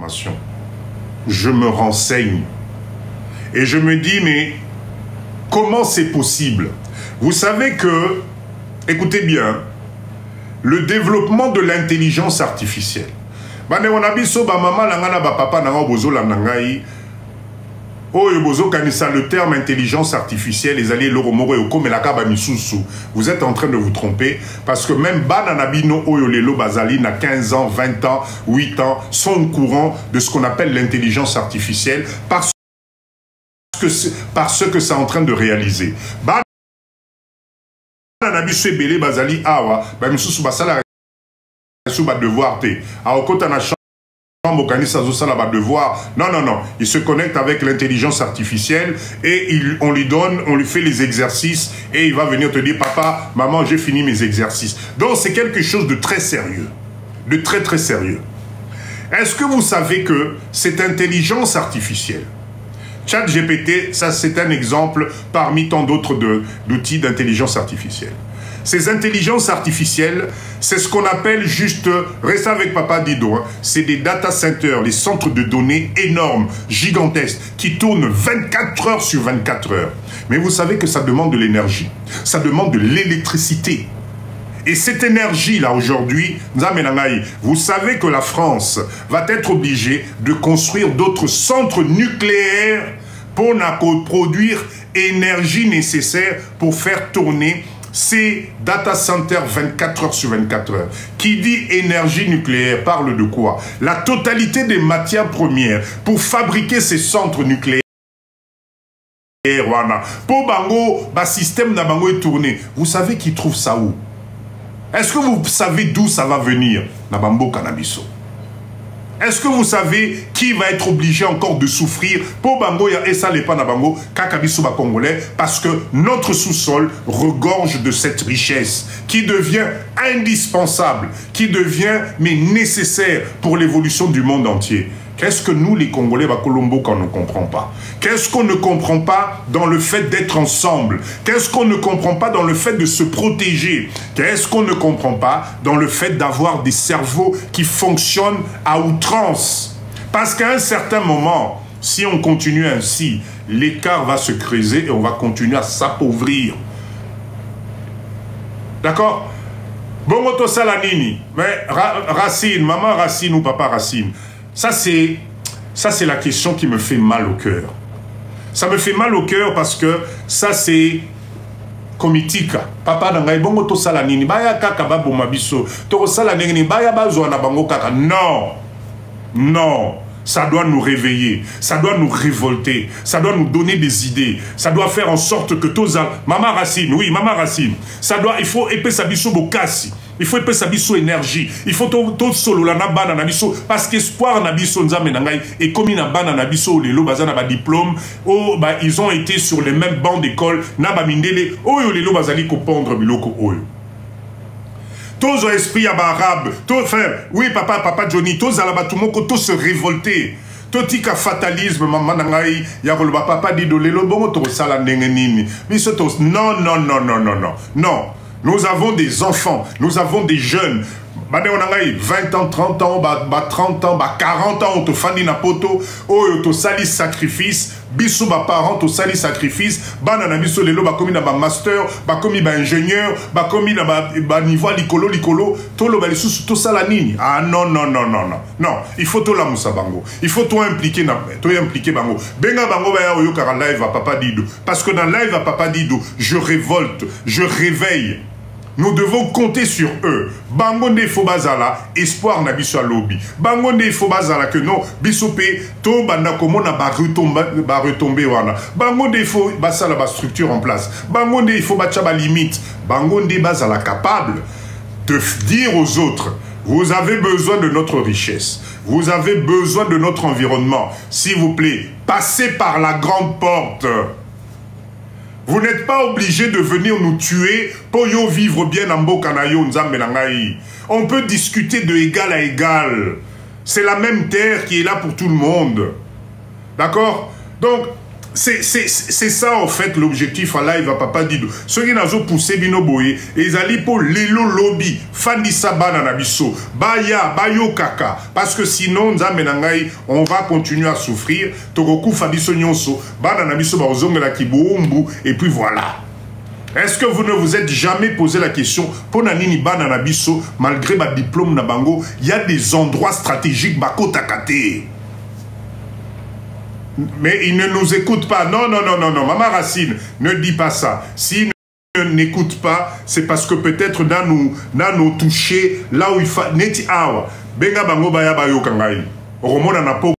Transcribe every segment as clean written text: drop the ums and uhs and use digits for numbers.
informations. Je me renseigne. Et je me dis, mais comment c'est possible? Vous savez que, écoutez bien, le développement de l'intelligence artificielle. Le terme intelligence artificielle, vous êtes en train de vous tromper parce que même Bananabino Oyolelo Bazali na 15 ans, 20 ans, 8 ans sont au courant de ce qu'on appelle l'intelligence artificielle parce que c'est en train de réaliser. Bananabiso Ebele Bazali Awa, Bamisusu Basala Suba devoir te. Aokota devoir. Non, non, non. Il se connecte avec l'intelligence artificielle et on lui fait les exercices et il va venir te dire, papa, maman, j'ai fini mes exercices. Donc, c'est quelque chose de très sérieux. De très, très sérieux. Est-ce que vous savez que cette intelligence artificielle, ChatGPT, ça c'est un exemple parmi tant d'autres d'outils d'intelligence artificielle. Ces intelligences artificielles, c'est ce qu'on appelle juste, restez avec Papa Dido, hein, c'est des data centers, les centres de données énormes, gigantesques, qui tournent 24 heures sur 24 heures. Mais vous savez que ça demande de l'énergie, ça demande de l'électricité. Et cette énergie-là, aujourd'hui, vous savez que la France va être obligée de construire d'autres centres nucléaires pour produire énergie nécessaire pour faire tourner ces data centers 24 heures sur 24 heures. Qui dit énergie nucléaire parle de quoi? La totalité des matières premières pour fabriquer ces centres nucléaires. Pour Bango, le système de Bango est tourné. Vous savez qui trouve ça où? Est-ce que vous savez d'où ça va venir? Nabambo Cannabiso. Est-ce que vous savez qui va être obligé encore de souffrir pour Bango et ça n'est pas Nabango, Kakabiso Congolais, parce que notre sous-sol regorge de cette richesse qui devient indispensable, qui devient mais nécessaire pour l'évolution du monde entier. Qu'est-ce que nous, les Congolais, Colombo, qu'on ne comprend pas? Qu'est-ce qu'on ne comprend pas dans le fait d'être ensemble? Qu'est-ce qu'on ne comprend pas dans le fait de se protéger? Qu'est-ce qu'on ne comprend pas dans le fait d'avoir des cerveaux qui fonctionnent à outrance? Parce qu'à un certain moment, si on continue ainsi, l'écart va se creuser et on va continuer à s'appauvrir. D'accord? Bongoto Salanini, mais Racine, maman Racine ou papa Racine, ça c'est la question qui me fait mal au cœur. Ça me fait mal au cœur parce que ça c'est komitika. Papa nangai bongo to sala nini baya kaka babo mabiso. To sala nini baya bazo na bango kaka. Non. Non. Ça doit nous réveiller, ça doit nous révolter, ça doit nous donner des idées, ça doit faire en sorte que tous... Maman Racine, oui, Maman Racine, ça doit, il faut épée sa biso bokasi, il faut épée sa biso énergie, il faut tout solo la nabana nabiso, parce qu'espoir nabiso nzame nangai, et comme il a nabiso, les lots bazana ba diplôme, oh, bah, ils ont été sur les mêmes bancs d'école, naba mindele, oh, les lots bazali ko pondre biloko oyo. Tous ont esprit arabe, tous frère, oui papa Johnny, tous alabatumoko, tous se révolter. Tout tika fatalisme, maman nangai, yaroloba papa dit de l'élo bongo to sala nengenini. Non, non, non, non, non, non, non. Nous avons des enfants, nous avons des jeunes. 20 ans, 30 ans, 30 ans, 40 ans, on te fani na poto, on te sali sacrifice, bisou ba parents, to sali sacrifice, banana biso lelo ba komi na ba master, ba komi ba ingénieur, ba komi na ba niveau likolo, to lo ba lisusu to sala nini. Ah non, non, non, non, non. Non, il faut to la musa bango. Il faut to impliquer bango. Benga bango ba ya oyo kara live à Papa Dido. Parce que dans live à Papa Dido, je révolte, je réveille. Nous devons compter sur eux. Bangonde Fobazala, espoir na biso lobby. Bangonde Fobazala que non, bisopé, to banda komo na ba retomber wana. Bangonde fo basala ba structure en place. Bangonde il faut bacha ba limite. Bangonde bazala capable de dire aux autres, vous avez besoin de notre richesse. Vous avez besoin de notre environnement. S'il vous plaît, passez par la grande porte. Vous n'êtes pas obligé de venir nous tuer pour yo vivre bien en Bokanayo, Nzambe Nangai. On peut discuter de égal à égal. C'est la même terre qui est là pour tout le monde. D'accord? Donc, c'est ça en fait l'objectif à live à Papa Dido. Ceux qui n'ont poussé bino boye, ils allaient pour lilo lobby, fandisa bana nabiso, baya, bayo kaka, parce que sinon on va continuer à souffrir. Togoku fabiso nyonso, bana nabiso baozonga la kiboumbu, et puis voilà. Est-ce que vous ne vous êtes jamais posé la question, pour nanini bana nabiso, malgré ma diplôme nabango, il y a des endroits stratégiques bako takate. Mais il ne nous écoute pas. Non, non, non, non, non. Maman Racine, ne dis pas ça. S'il ne n'écoute pas, c'est parce que peut-être dans nous toucher, là où il faut... Neti awa. Benga bango baya bayo kangai. Romona na po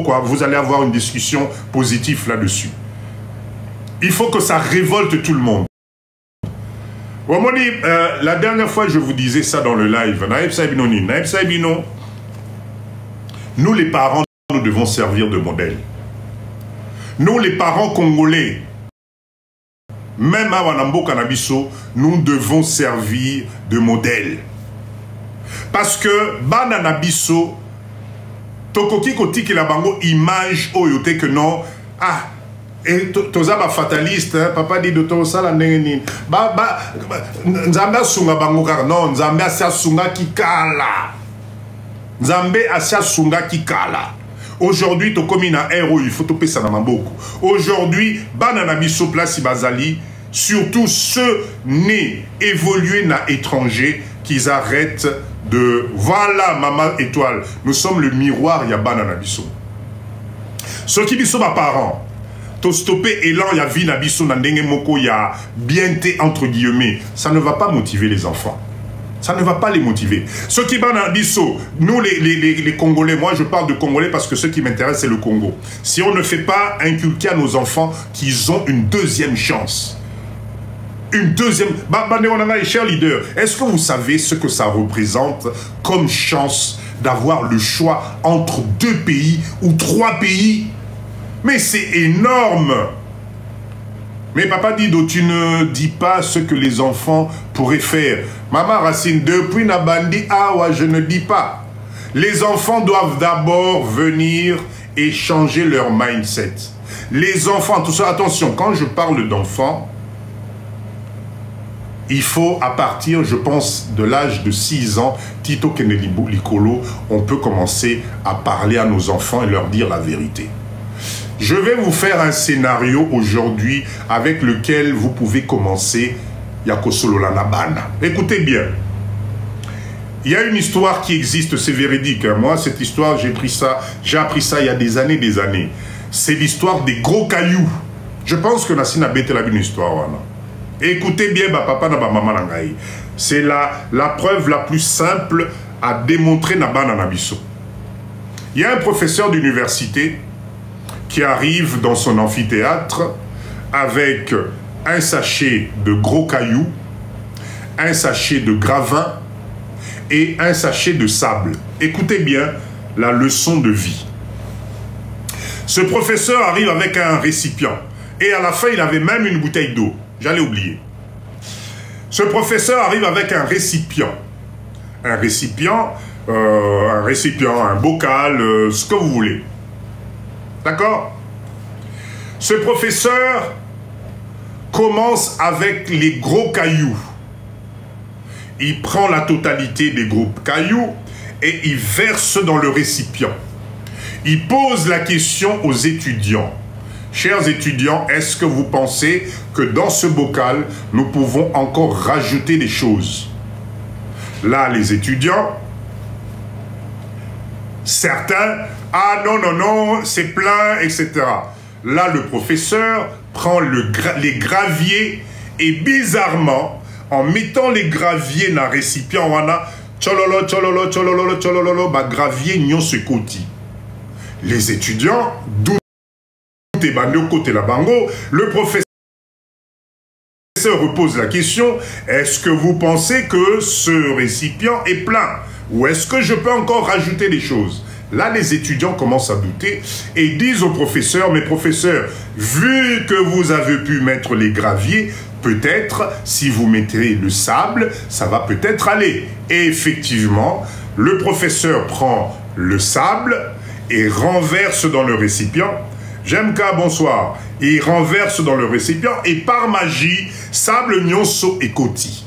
quoi. Vous allez avoir une discussion positive là-dessus. Il faut que ça révolte tout le monde. Romoni, la dernière fois, je vous disais ça dans le live. Naïb Saibinoni. Naïb Saibino, nous les parents, nous devons servir de modèle. Nous, les parents congolais, même à Wanambo Kanabiso, nous devons servir de modèle. Parce que, Bananabiso, Tokoki Koti Kilabango, image, oyote que non, ah, et toza ba fataliste, papa dit de to sala nengeni. Nzambe sunga bango kar non, Nzambe asia sunga kikala. Nzambe asia sunga kikala. Aujourd'hui, tu comme un héros, il faut te payer ça dans ma boucle. Aujourd'hui, banana biso place bazali, surtout ceux nés, évolués na étranger, qu'ils arrêtent de... Voilà, maman étoile, nous sommes le miroir, il y a banana biso. Ceux qui sont mes parents, to stopper élan, il y a vie na biso, na ndenge moko, il y a bienté entre guillemets. Ça ne va pas motiver les enfants. Ça ne va pas les motiver. Ceux qui banent biso, nous les Congolais, moi je parle de Congolais parce que ce qui m'intéresse c'est le Congo. Si on ne fait pas inculquer à nos enfants qu'ils ont une deuxième chance. Une deuxième... Cher leader, est-ce que vous savez ce que ça représente comme chance d'avoir le choix entre 2 pays ou 3 pays? Mais c'est énorme. Mais papa Dido, tu ne dis pas ce que les enfants pourraient faire. Maman Racine, depuis Nabandi, Awa, je ne dis pas. Les enfants doivent d'abord venir et changer leur mindset. Les enfants, tout ça, attention, quand je parle d'enfants, il faut, à partir, je pense, de l'âge de 6 ans, Tito Kennedy Likolo, on peut commencer à parler à nos enfants et leur dire la vérité. Je vais vous faire un scénario aujourd'hui avec lequel vous pouvez commencer Yakosolo Lanabana. Écoutez bien. Il y a une histoire qui existe, c'est véridique. Moi, cette histoire, j'ai appris ça il y a des années. C'est l'histoire des gros cailloux. Je pense que Nassina Bete l'a une histoire. Écoutez bien, papa na maman nangai. C'est la preuve la plus simple à démontrer Nabana Nabiso. Il y a un professeur d'université qui arrive dans son amphithéâtre avec un sachet de gros cailloux, un sachet de gravin et un sachet de sable. Écoutez bien la leçon de vie. Ce professeur arrive avec un récipient et à la fin il avait même une bouteille d'eau. J'allais oublier. Ce professeur arrive avec un récipient. Un bocal, ce que vous voulez. D'accord? Ce professeur commence avec les gros cailloux. Il prend la totalité des gros cailloux et il verse dans le récipient. Il pose la question aux étudiants. Chers étudiants, est-ce que vous pensez que dans ce bocal, nous pouvons encore rajouter des choses? Là, les étudiants, certains, ah non, non, non, c'est plein, etc. Là, le professeur prend les graviers et bizarrement, en mettant les graviers dans le récipient, on a tchololo, tchololo, tchololo, tchololo, bah, gravier nyon se koti. Les étudiants, d'où côté la bango, le professeur repose la question, est-ce que vous pensez que ce récipient est plein? Ou est-ce que je peux encore rajouter des choses? Là, les étudiants commencent à douter et disent au professeur, mais professeur, vu que vous avez pu mettre les graviers, peut-être, si vous mettez le sable, ça va peut-être aller. Et effectivement, le professeur prend le sable et renverse dans le récipient. J'aime qu'à bonsoir. Il renverse dans le récipient et par magie, sable, nyonso et koti.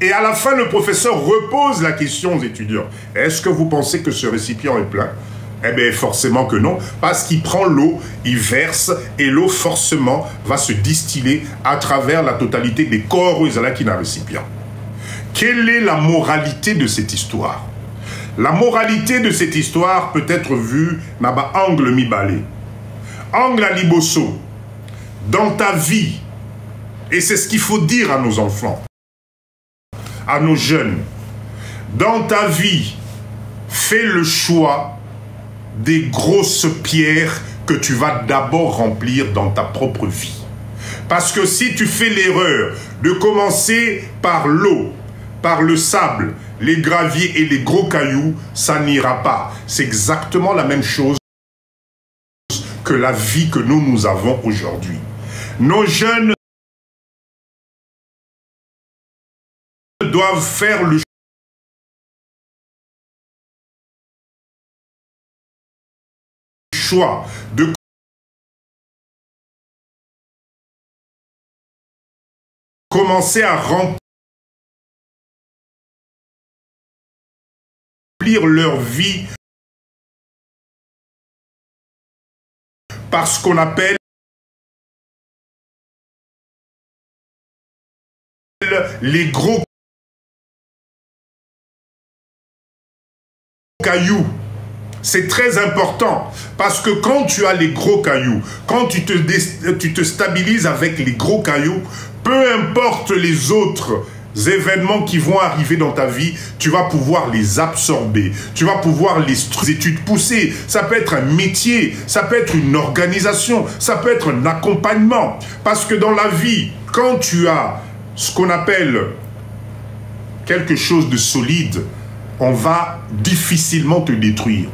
Et à la fin, le professeur repose la question aux étudiants. Est-ce que vous pensez que ce récipient est plein? Eh bien, forcément que non, parce qu'il prend l'eau, il verse, et l'eau, forcément, va se distiller à travers la totalité des corps qui n'a récipient. Quelle est la moralité de cette histoire? La moralité de cette histoire peut être vue dans angle mi-balé. Angle à liboso, dans ta vie, et c'est ce qu'il faut dire à nos enfants, à nos jeunes, dans ta vie, fais le choix des grosses pierres que tu vas d'abord remplir dans ta propre vie. Parce que si tu fais l'erreur de commencer par l'eau, par le sable, les graviers et les gros cailloux, ça n'ira pas. C'est exactement la même chose que la vie que nous avons aujourd'hui. Nos jeunes doivent faire le choix de commencer à remplir leur vie par ce qu'on appelle les gros cailloux. C'est très important parce que quand tu as les gros cailloux, quand tu te stabilises avec les gros cailloux, peu importe les autres événements qui vont arriver dans ta vie, tu vas pouvoir les absorber, tu vas pouvoir les études poussées. Ça peut être un métier, ça peut être une organisation, ça peut être un accompagnement. Parce que dans la vie, quand tu as ce qu'on appelle quelque chose de solide, on va difficilement te détruire.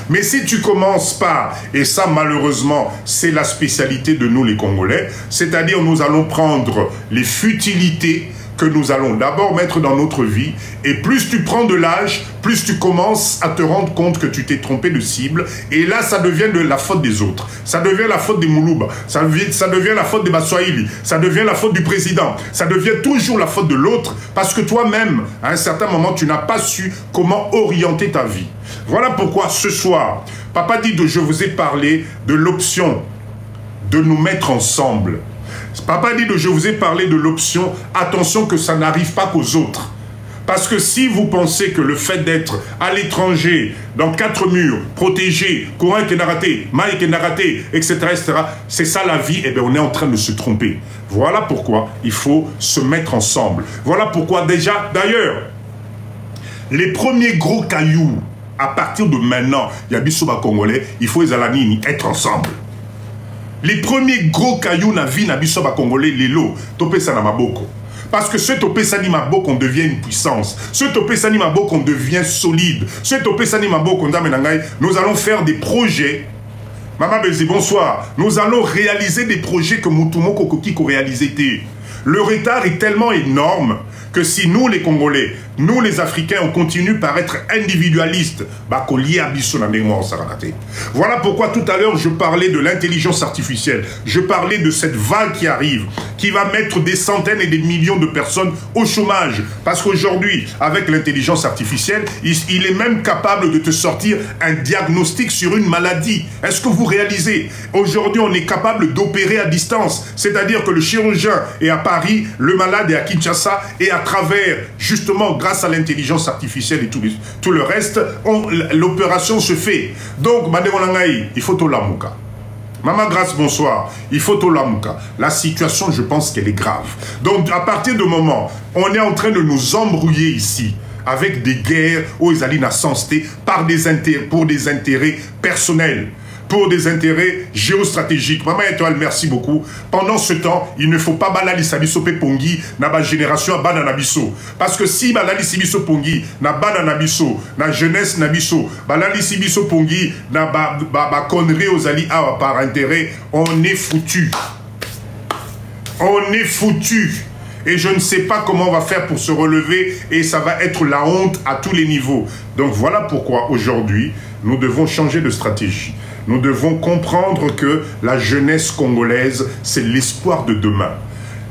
Mais si tu commences par, et ça malheureusement c'est la spécialité de nous les Congolais, c'est-à-dire nous allons prendre les futilités que nous allons d'abord mettre dans notre vie, et plus tu prends de l'âge, plus tu commences à te rendre compte que tu t'es trompé de cible, et là ça devient de la faute des autres, ça devient la faute des Moulouba, ça devient la faute des Baswahili, ça devient la faute du président, ça devient toujours la faute de l'autre, parce que toi-même, à un certain moment, tu n'as pas su comment orienter ta vie. Voilà pourquoi ce soir, Papa dit je vous ai parlé de l'option de nous mettre ensemble. Papa dit je vous ai parlé de l'option, attention que ça n'arrive pas qu'aux autres. Parce que si vous pensez que le fait d'être à l'étranger, dans 4 murs, protégé, courant qui n'a raté, maille qui n'a raté, etc., c'est ça la vie, eh bien on est en train de se tromper. Voilà pourquoi il faut se mettre ensemble. Voilà pourquoi déjà, d'ailleurs, les premiers gros cailloux, à partir de maintenant, il y a Bissoba Congolais, il faut les alanini être ensemble. Les premiers gros cailloux na vie na Bissoba Congolais, les lots, topé ça na maboko. Parce que ce topé sani maboko, on devient une puissance. Ce topé sani maboko, on devient solide. Ce topé sani maboko, nous allons faire des projets. Maman Bézi, bonsoir. Nous allons réaliser des projets que Moutumo Kokokiko réalisait. Le retard est tellement énorme que si nous les Congolais, nous les Africains, on continue par être individualistes, voilà pourquoi tout à l'heure je parlais de l'intelligence artificielle, je parlais de cette vague qui arrive, qui va mettre des centaines et des millions de personnes au chômage, parce qu'aujourd'hui, avec l'intelligence artificielle, il est même capable de te sortir un diagnostic sur une maladie. Est-ce que vous réalisez? Aujourd'hui, on est capable d'opérer à distance, c'est-à-dire que le chirurgien est à Paris, le malade est à Kinshasa, et à travers, justement, grâce à l'intelligence artificielle et tout le reste, l'opération se fait. Donc, il faut tout l'amouka. Maman Grâce, bonsoir. Il faut tout l'amouka. La situation, je pense qu'elle est grave. Donc, à partir du moment, on est en train de nous embrouiller ici, avec des guerres où ils allaient sensité par pour des intérêts personnels, pour des intérêts géostratégiques. Maman Étoile, merci beaucoup. Pendant ce temps, il ne faut pas balali sabiso pe pongi na ba génération à banana biso. Parce que si balali sibiso pongi na banana biso, na jeunesse na biso, balali sibiso pongi na ba connerie aux alliés par intérêt, on est foutu. On est foutu. Et je ne sais pas comment on va faire pour se relever et ça va être la honte à tous les niveaux. Donc voilà pourquoi aujourd'hui, nous devons changer de stratégie. Nous devons comprendre que la jeunesse congolaise, c'est l'espoir de demain.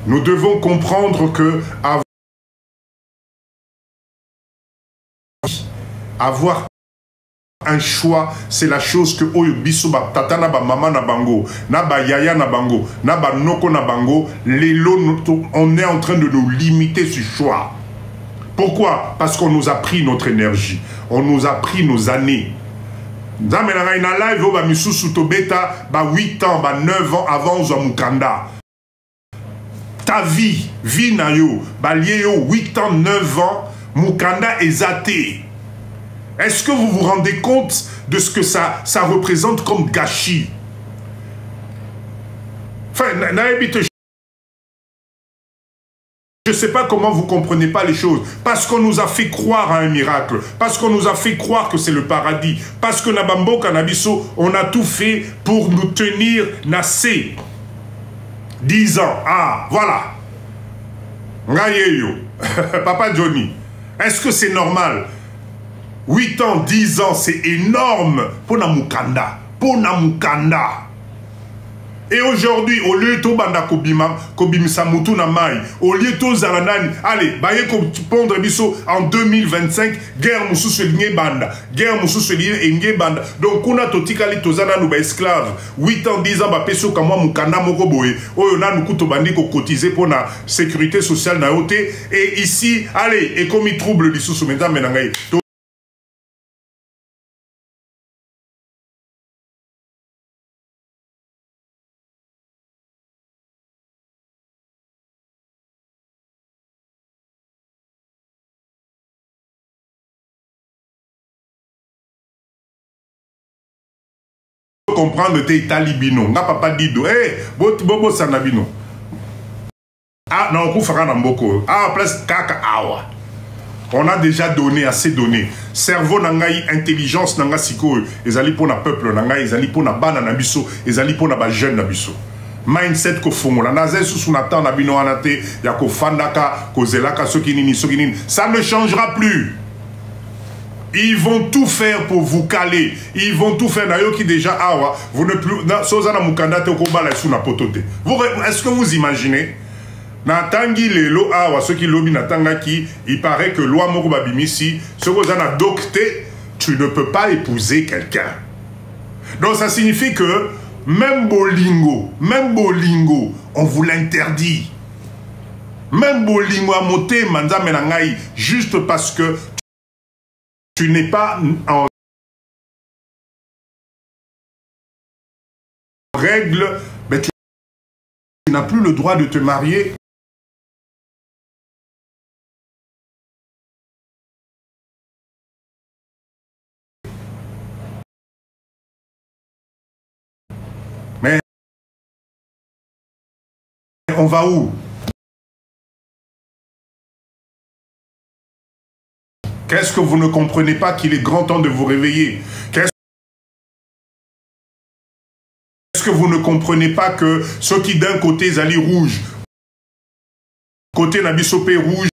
Nous devons comprendre que avoir un choix, c'est la chose que oyo biso ba tata na ba maman na bango, na ba yaya na bango, na ba noko na bango, on est en train de nous limiter ce choix. Pourquoi? Parce qu'on nous a pris notre énergie, on nous a pris nos années. Dans na live ba misusu to beta ba 8 ans, ba 9 ans avant za mukanda. Ta vie na yo, ba lié yo 8 ans, 9 ans, mukanda ezaté. Est-ce que vous vous rendez compte de ce que ça représente comme gâchis? Enfin, je ne sais pas comment vous ne comprenez pas les choses. Parce qu'on nous a fait croire à un miracle. Parce qu'on nous a fait croire que c'est le paradis. Parce que Nabambo Kanabiso, on a tout fait pour nous tenir nassés. 10 ans. Ah, voilà. Ngayeyo. Papa Johnny. Est-ce que c'est normal? 8 ans, 10 ans, c'est énorme pour Namukanda. Pour Namukanda. Et aujourd'hui, au lieu de banda kobimisa mutu na mai, au lieu de zaranani, allez, baye ko pondre biso en 2025, guerre mususu linge banda, guerre mususu linge banda. Donc kuna totikali tozana nuba esclave, 8 ans, 10 ans ba peso kamwa mukanda moko boye, oyo na nukuto bandi ko cotiser pour la sécurité sociale na yote. Et ici, allez, et comme il trouble lisusu mesdames menangai. Comprendre tes talibino nga papa dido bobo sanabino ah non ku fera na mboko ah place kaka awa on a déjà donné assez donné cerveau nangai intelligence nanga siko ezali pona peuple nangai ezali pona bana na biso ezali pona ba jeune na biso mindset ko fongola naze susu na temps na bino anate ya ko fandaka ko zelaka soki nini ça ne changera plus. Ils vont tout faire pour vous caler. Ils vont tout faire. Qui déjà awa, vous ne plus. Est-ce que vous imaginez? Natangi lelo awa ceux qui lobby natanga qui il paraît que loi moko babimisi ce que vous en adopté, tu ne peux pas épouser quelqu'un. Donc ça signifie que même bolingo, on vous l'interdit. Même bolingo à moté manza menangai juste parce que tu n'es pas en règle, mais tu n'as plus le droit de te marier. Mais on va où? Qu'est-ce que vous ne comprenez pas qu'il est grand temps de vous réveiller? Qu'est-ce que vous ne comprenez pas que ceux qui d'un côté zali rouge, côté nabisopé rouge,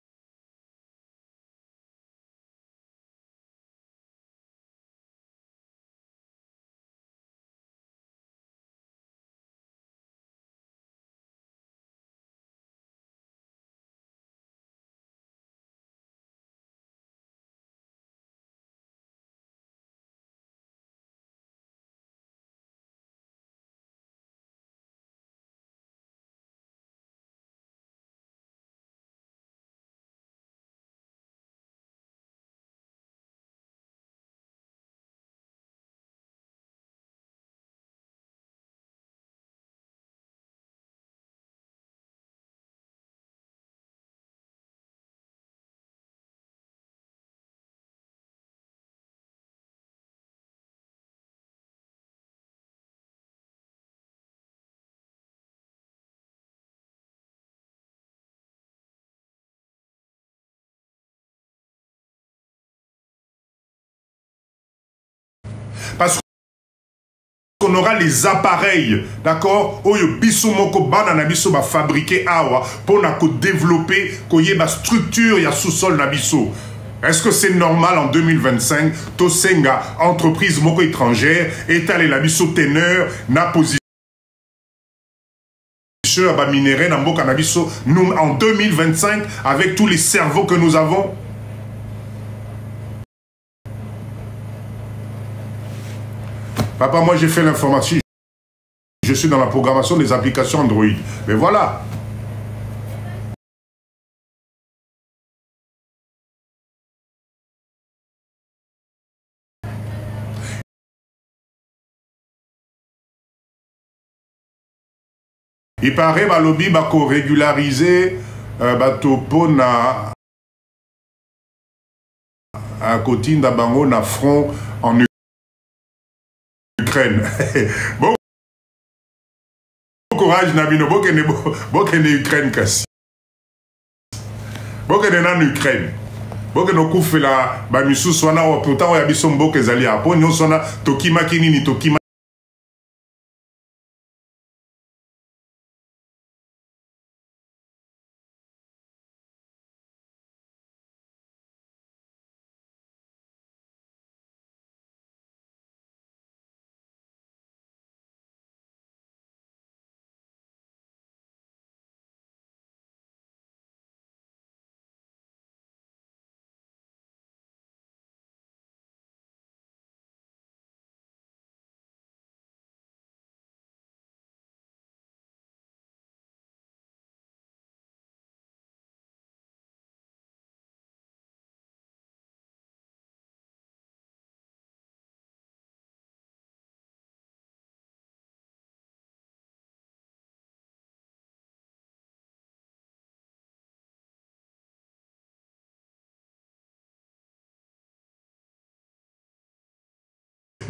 parce qu'on aura les appareils, d'accord? Oyo biso moko bana na biso ba fabriquer awa pour na ko développer ko yeba structure ya sous-sol na biso. Est-ce que c'est normal en 2025, Tosenga, entreprise moko étrangère, étaler la biso teneur, na position à minerai, na mboka na biso, nous en 2025, avec tous les cerveaux que nous avons? Papa, moi j'ai fait l'informatique. Je suis dans la programmation des applications Android. Mais voilà. Il paraît que lobby va régulariser Batopo na à côté d'Abango na front en Ukraine. Bon courage Nabino, bokene Ukraine kasi. Bokene na Ukraine. Bokene kufe la ba misu swana wa pourtant ya biso mboke ezali apo nyo sona tokima kinini tokima.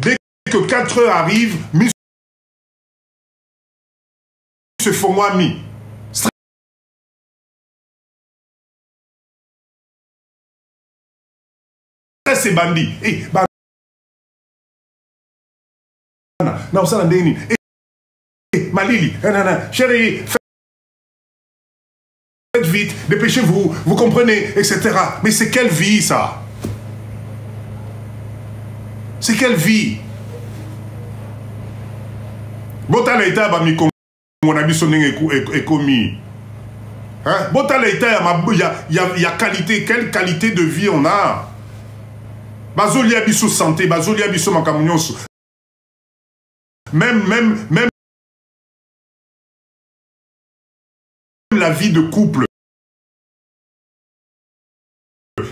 Dès que 4 heures arrivent, se font moi mi. C'est bandit. Et non, ça n'a Malili, chérie, faites vite, dépêchez-vous, vous comprenez, etc. Mais c'est quelle vie ça? C'est quelle vie? Bota l'État va m'y mon ami son est commis. Bota l'État, il y a qualité, quelle qualité de vie on a? Bazoli abisso santé, bazoli abisso makamunyoso. Même la vie de couple,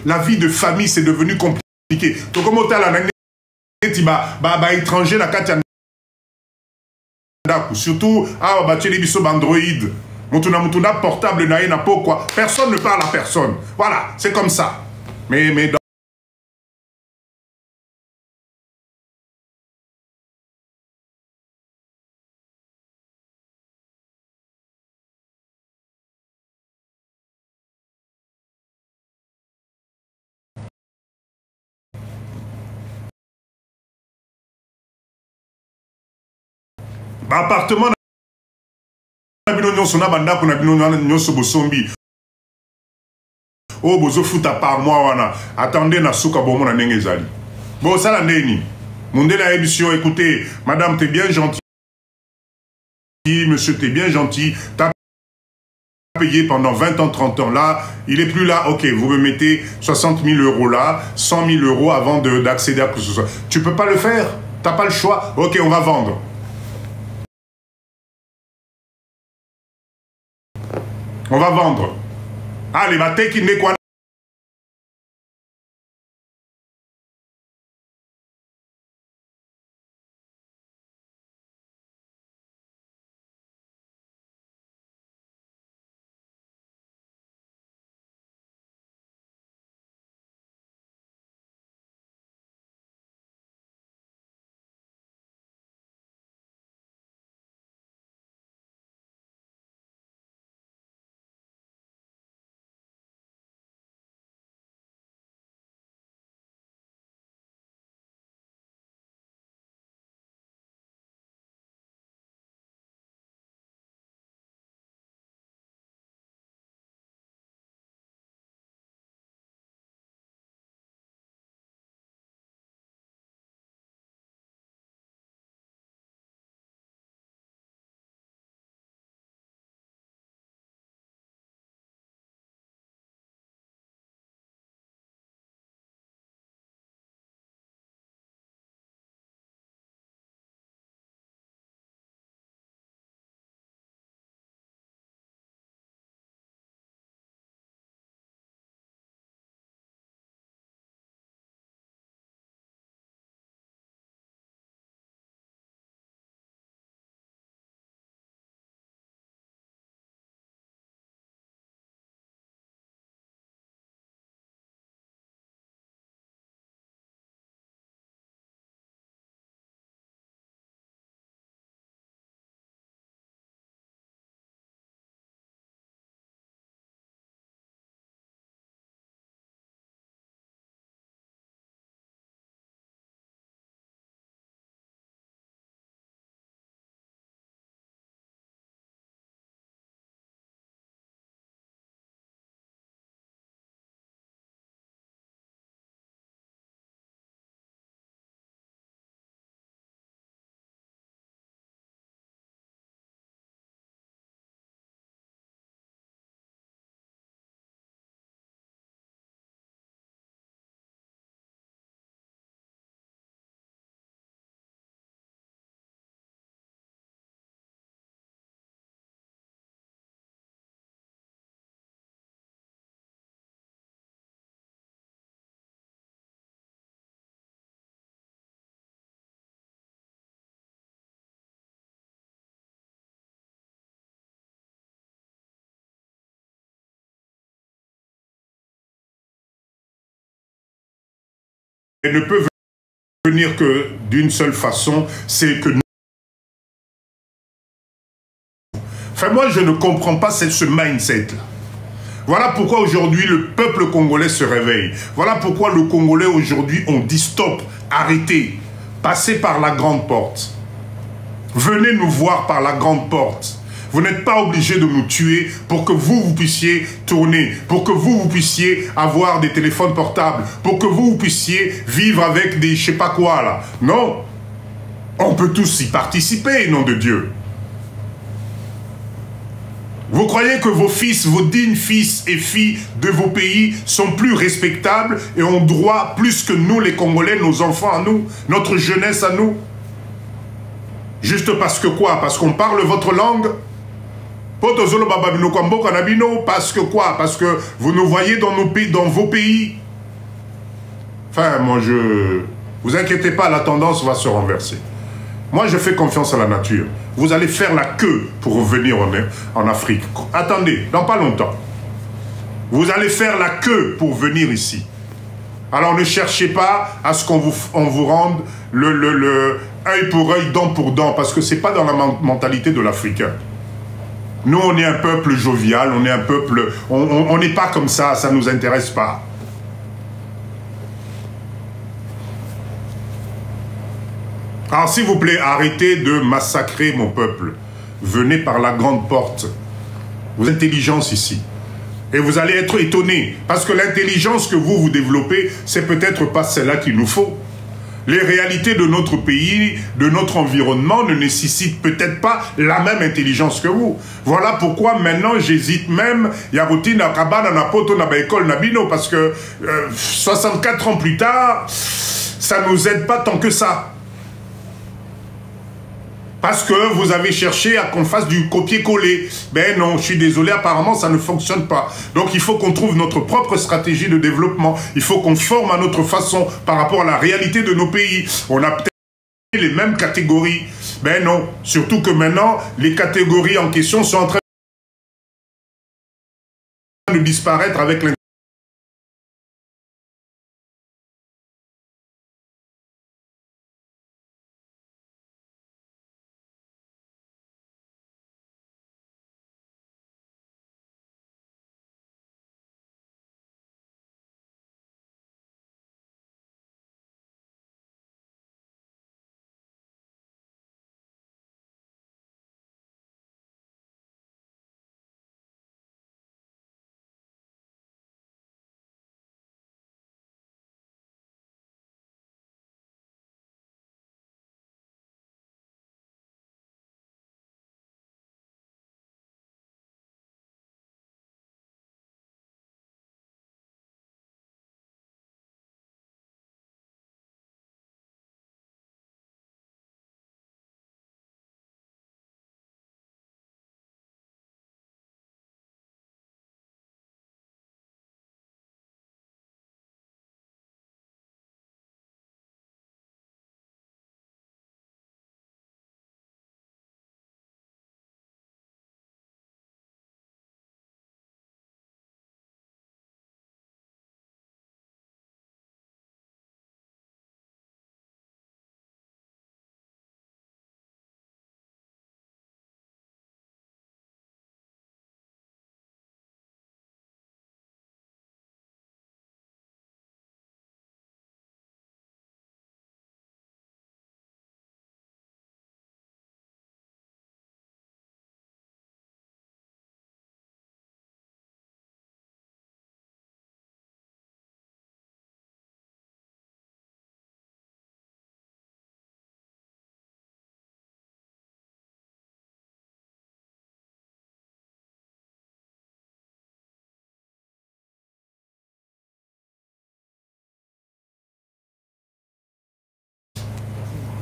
la vie de famille, c'est devenu compliqué. Donc, comme on a la étranger, la Katia, surtout, Android, Mutuna portable, na pourquoi personne ne parle à personne. Voilà, c'est comme ça. Mais appartement oh bozo futa par mois wana attendez na souka bomo na ndenge ezali bon ça la ndeni mondela émission écoutez madame t'es bien gentil, monsieur t'es bien gentil, t'as payé pendant 20 ans 30 ans là, il est plus là, ok vous me mettez 60 000 euros là, 100 000 euros avant d'accéder à tout ça, tu peux pas le faire, t'as pas le choix, ok on va vendre. On va vendre. Allez, ma tête qui n'est quoi ne peut venir que d'une seule façon, c'est que nous... Enfin, moi, je ne comprends pas ce mindset-là. Voilà pourquoi aujourd'hui le peuple congolais se réveille. Voilà pourquoi le Congolais aujourd'hui, on dit stop, arrêtez, passez par la grande porte. Venez nous voir par la grande porte. Vous n'êtes pas obligé de nous tuer pour que vous puissiez tourner, pour que vous puissiez avoir des téléphones portables, pour que vous puissiez vivre avec des je sais pas quoi là. Non, on peut tous y participer, nom de Dieu. Vous croyez que vos fils, vos dignes fils et filles de vos pays sont plus respectables et ont droit plus que nous les Congolais, nos enfants à nous, notre jeunesse à nous? Juste parce que quoi? Parce qu'on parle votre langue? Parce que quoi? Parce que vous nous voyez dans nos pays, dans vos pays? Enfin, moi je... Vous inquiétez pas, la tendance va se renverser. Moi, je fais confiance à la nature. Vous allez faire la queue pour revenir en Afrique. Attendez, dans pas longtemps. Vous allez faire la queue pour venir ici. Alors ne cherchez pas à ce qu'on vous rende le œil pour œil, dent pour dent, parce que ce n'est pas dans la mentalité de l'Africain. Nous, on est un peuple jovial, on est un peuple... On n'est pas comme ça ne nous intéresse pas. Alors, s'il vous plaît, arrêtez de massacrer mon peuple. Venez par la grande porte. Vous avez intelligence ici. Et vous allez être étonnés. Parce que l'intelligence que vous développez, c'est peut-être pas celle-là qu'il nous faut. Les réalités de notre pays, de notre environnement, ne nécessitent peut-être pas la même intelligence que vous. Voilà pourquoi maintenant j'hésite même, parce que 64 ans plus tard, ça ne nous aide pas tant que ça. Parce que vous avez cherché à qu'on fasse du copier-coller. Ben non, je suis désolé, apparemment ça ne fonctionne pas. Donc il faut qu'on trouve notre propre stratégie de développement. Il faut qu'on forme à notre façon par rapport à la réalité de nos pays. On a peut-être les mêmes catégories. Ben non, surtout que maintenant, les catégories en question sont en train de disparaître avec l'internet.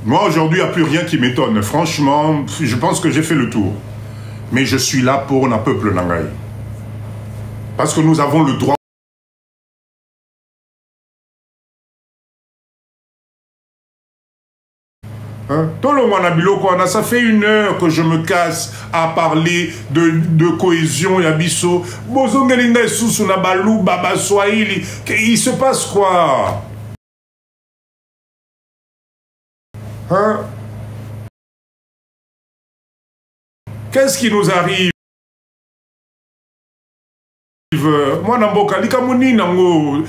Moi, aujourd'hui, il n'y a plus rien qui m'étonne. Franchement, je pense que j'ai fait le tour. Mais je suis là pour un peuple nangaï. Parce que nous avons le droit. Hein? Ça fait 1 heure que je me casse à parler de cohésion et abisso. Il se passe quoi? Hein? Qu'est-ce qui nous arrive? Moi, Namboka, Likamoni, Nango.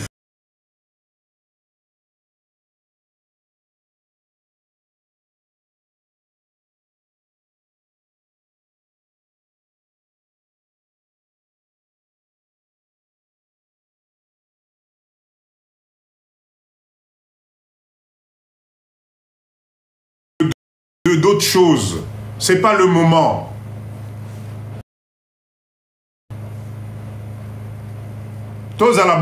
D'autres choses. C'est pas le moment. Tous à la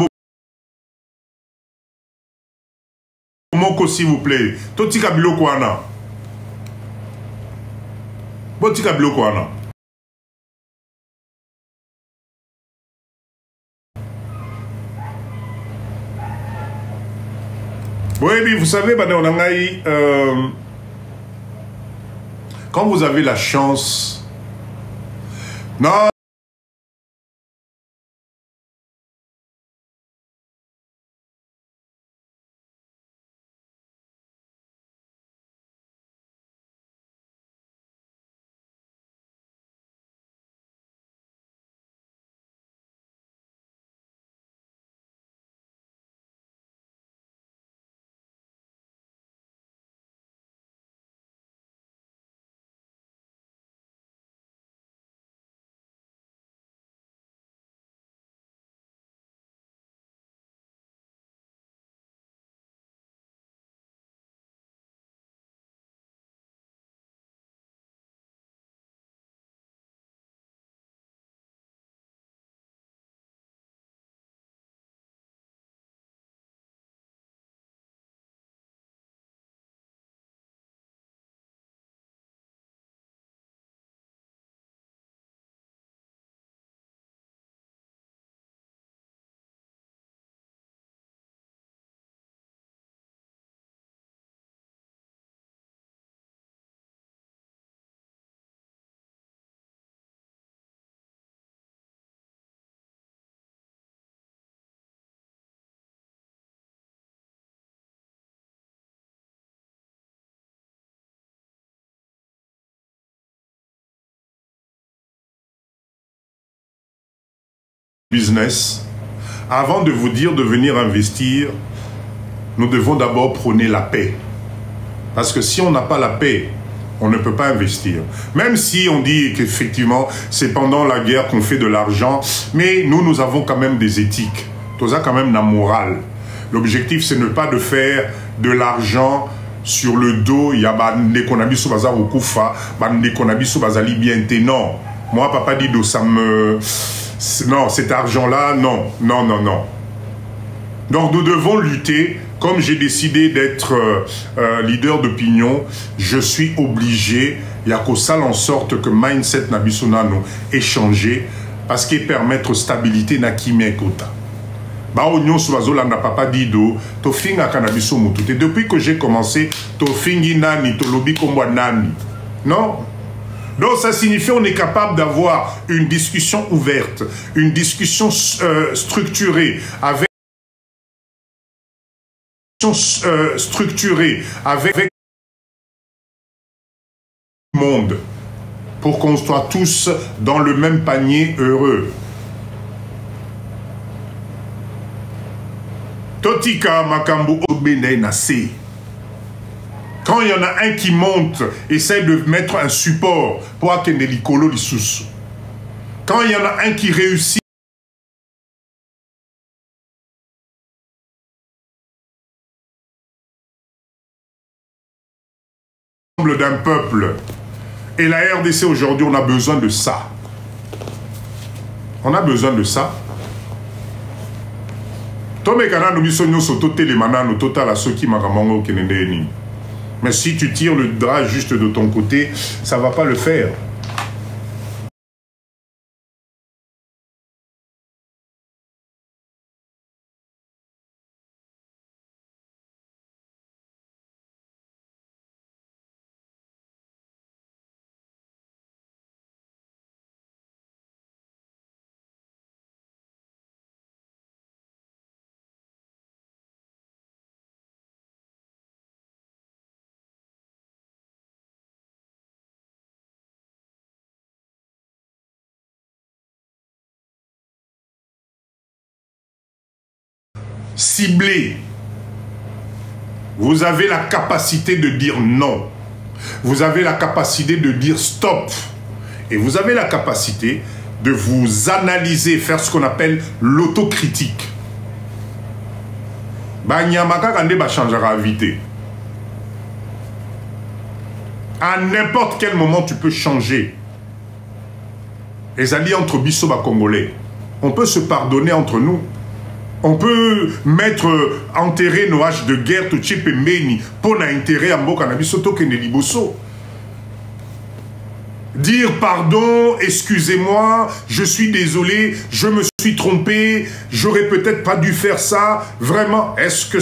Moko, s'il vous plaît. Totika biloko wana. Botika biloko wana. Oui, vous savez, quand vous avez la chance... Non, business. Avant de vous dire de venir investir, nous devons d'abord prôner la paix. Parce que si on n'a pas la paix, on ne peut pas investir. Même si on dit qu'effectivement, c'est pendant la guerre qu'on fait de l'argent, mais nous avons quand même des éthiques. Tout ça quand même la morale. L'objectif, c'est ne pas de faire de l'argent sur le dos. Il y a des konabi sous bazar au koufa, des konabi sous bazali bien té. Non. Moi, papa dit ça me... Non, cet argent-là, non, non, non, non. Donc nous devons lutter. Comme j'ai décidé d'être leader d'opinion, je suis obligé, il y a qu'au salle en sorte que mindset nabisonano est changé parce qu'il permettre stabilité na kimekota. Ba onyo suazola na papa dido to finga kanabiso mutute. Depuis que j'ai commencé, to fingi nani to lobi komwa nani. Non? Donc ça signifie qu'on est capable d'avoir une discussion ouverte, une discussion structurée avec le monde pour qu'on soit tous dans le même panier heureux. Totika makambo obene nase. Quand il y en a un qui monte, essaie de mettre un support pour atteindre l'icolo de sous. Quand il y en a un qui réussit d'un peuple, et la RDC aujourd'hui, on a besoin de ça. On a besoin de ça. Mais si tu tires le drap juste de ton côté, ça ne va pas le faire. ciblé. Vous avez la capacité de dire non. Vous avez la capacité de dire stop. Et vous avez la capacité de vous analyser, faire ce qu'on appelle l'autocritique. Banyamaka kande ba changera vite. À n'importe quel moment, tu peux changer. Les alliés entre Bissoba Congolais, on peut se pardonner entre nous. On peut enterrer nos haches de guerre, tout chip et meni, pour n'intérêt à Mboka Nabisoto Keneliboso. Dire pardon, excusez-moi, je suis désolé, je me suis trompé, j'aurais peut-être pas dû faire ça. Vraiment, est-ce que